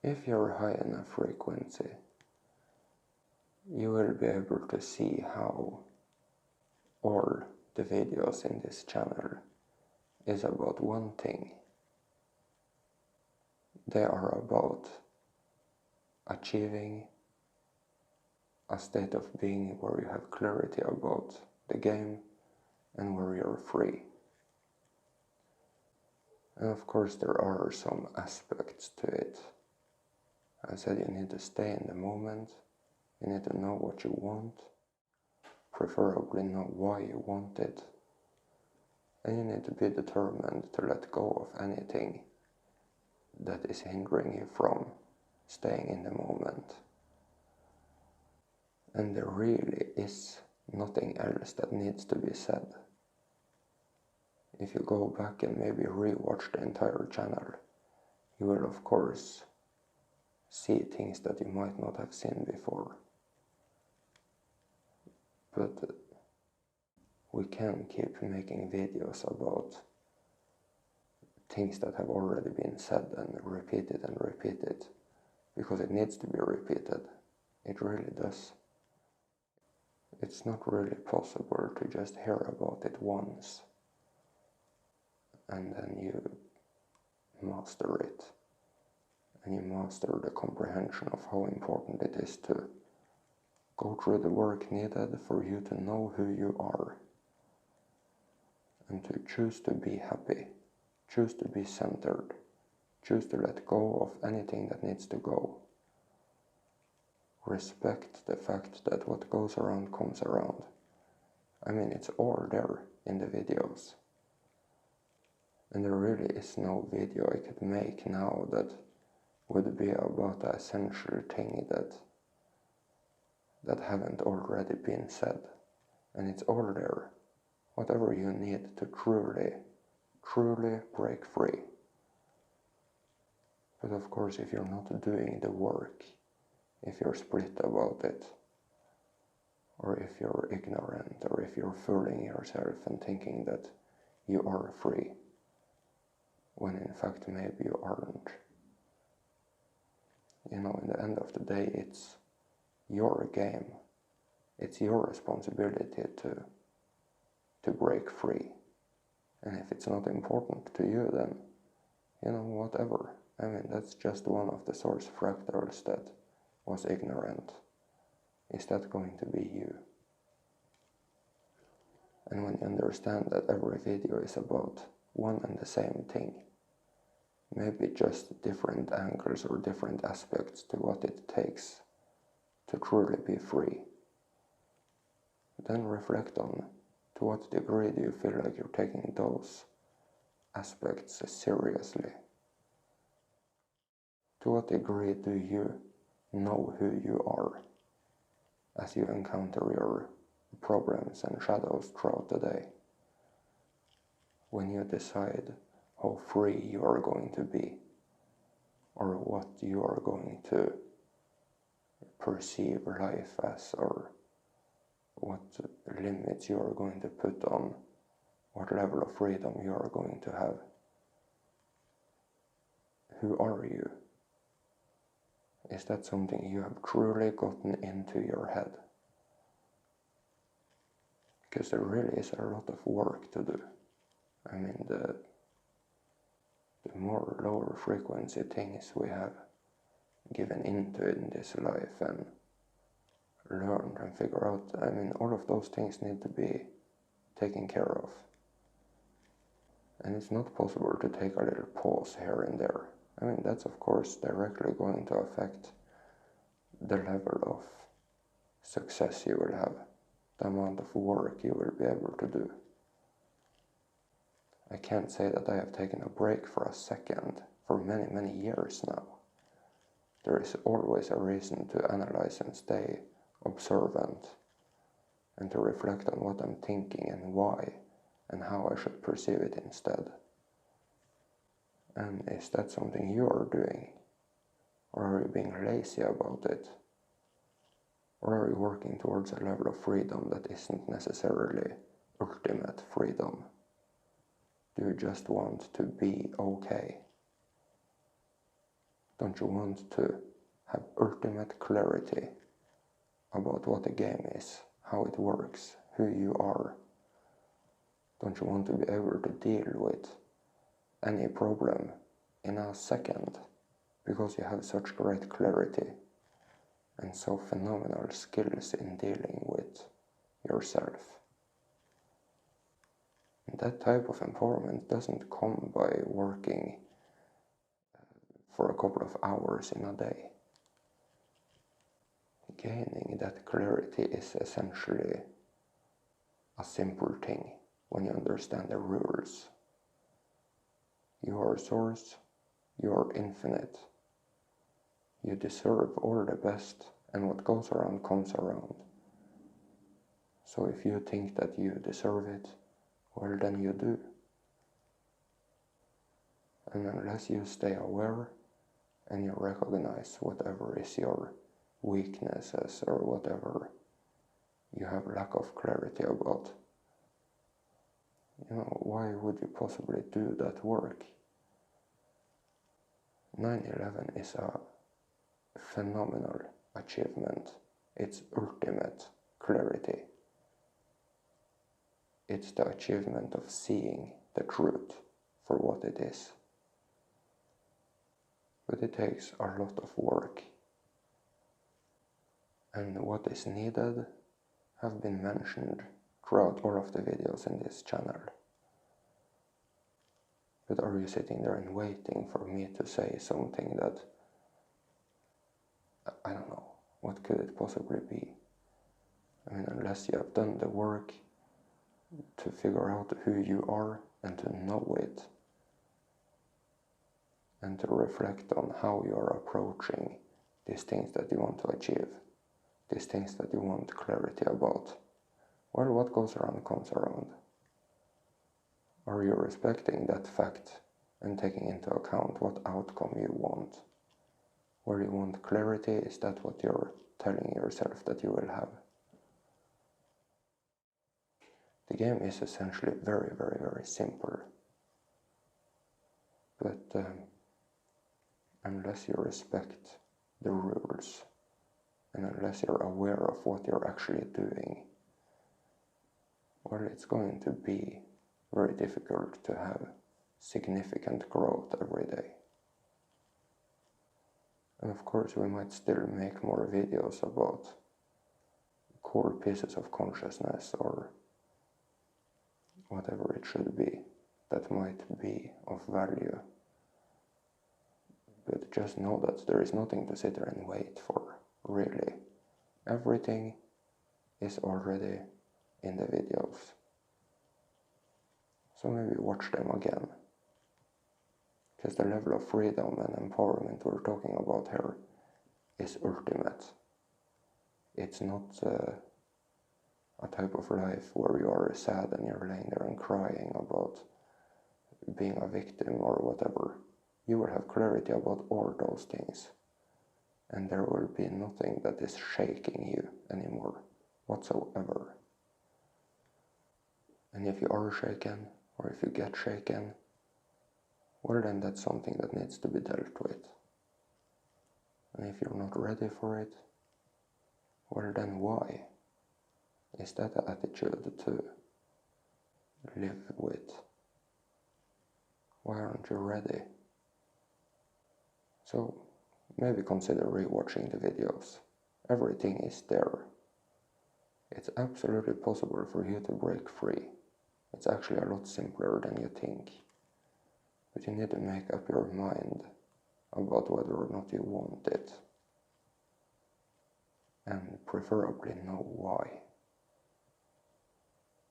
If you're high enough frequency, you will be able to see how all the videos in this channel is about one thing. They are about achieving a state of being where you have clarity about the game and where you're free. And of course there are some aspects to it. I said you need to stay in the moment, you need to know what you want, preferably know why you want it, and you need to be determined to let go of anything that is hindering you from staying in the moment. And there really is nothing else that needs to be said. If you go back and maybe rewatch the entire channel, you will of course see things that you might not have seen before. But we can keep making videos about things that have already been said and repeated, because it needs to be repeated. It really does. It's not really possible to just hear about it once and then you master it, and you master the comprehension of how important it is to go through the work needed for you to know who you are and to choose to be happy, choose to be centered, choose to let go of anything that needs to go. Respect the fact that what goes around comes around. I mean, it's all there in the videos. And there really is no video I could make now that would be about the essential thing that haven't already been said. And it's all there. Whatever you need to truly break free. But of course, if you're not doing the work, if you're split about it, or if you're ignorant, or if you're fooling yourself and thinking that you are free, when in fact maybe you aren't. You know, in the end of the day, it's your game. It's your responsibility to break free. And if it's not important to you, then, you know, whatever. I mean, that's just one of the source fractals that was ignorant. Is that going to be you? And when you understand that every video is about one and the same thing, maybe just different angles or different aspects to what it takes to truly be free, then reflect on to what degree do you feel like you're taking those aspects seriously? To what degree do you know who you are as you encounter your problems and shadows throughout the day? When you decide how free you are going to be, or what you are going to perceive life as, or what limits you are going to put on what level of freedom you are going to have. Who are you? Is that something you have truly gotten into your head? Because there really is a lot of work to do. I mean, the more lower frequency things we have given into in this life and learned and figure out, I mean, all of those things need to be taken care of. And it's not possible to take a little pause here and there. I mean, that's of course directly going to affect the level of success you will have, the amount of work you will be able to do. I can't say that I have taken a break for a second for many years now. There is always a reason to analyze and stay observant and to reflect on what I'm thinking and why and how I should perceive it instead. And is that something you are doing? Or are you being lazy about it? Or are you working towards a level of freedom that isn't necessarily ultimate freedom? Do you just want to be okay? Don't you want to have ultimate clarity about what the game is, how it works, who you are? Don't you want to be able to deal with any problem in a second because you have such great clarity and so phenomenal skills in dealing with yourself? And that type of empowerment doesn't come by working for a couple of hours in a day. Gaining that clarity is essentially a simple thing when you understand the rules. You are source, you are infinite. You deserve all the best, and what goes around comes around. So if you think that you deserve it, well, then you do. And unless you stay aware and you recognize whatever is your weaknesses or whatever you have lack of clarity about, why would you possibly do that work? 9/11 is a phenomenal achievement. It's ultimate clarity. It's the achievement of seeing the truth for what it is. But it takes a lot of work. And what is needed have been mentioned throughout all of the videos in this channel. But are you sitting there and waiting for me to say something that, I don't know, what could it possibly be? I mean, unless you have done the work to figure out who you are and to know it, and to reflect on how you are approaching these things that you want to achieve, these things that you want clarity about, well, what goes around comes around. Are you respecting that fact and taking into account what outcome you want? Where you want clarity, is that what you're telling yourself that you will have? The game is essentially very, very, very simple. But unless you respect the rules, and unless you're aware of what you're actually doing, well, it's going to be very difficult to have significant growth every day. And of course, we might still make more videos about core pieces of consciousness or whatever it should be that might be of value. But just know that there is nothing to sit there and wait for, really. Everything is already in the videos. So maybe watch them again. Because the level of freedom and empowerment we're talking about here is ultimate. It's not a type of life where you are sad and you're laying there and crying about being a victim or whatever. You will have clarity about all those things. And there will be nothing that is shaking you anymore, whatsoever. And if you are shaken, or if you get shaken, well, then that's something that needs to be dealt with. And if you're not ready for it, well, then why? Is that the attitude to live with? Why aren't you ready? So maybe consider rewatching the videos. Everything is there. It's absolutely possible for you to break free. It's actually a lot simpler than you think. But you need to make up your mind about whether or not you want it. And preferably know why.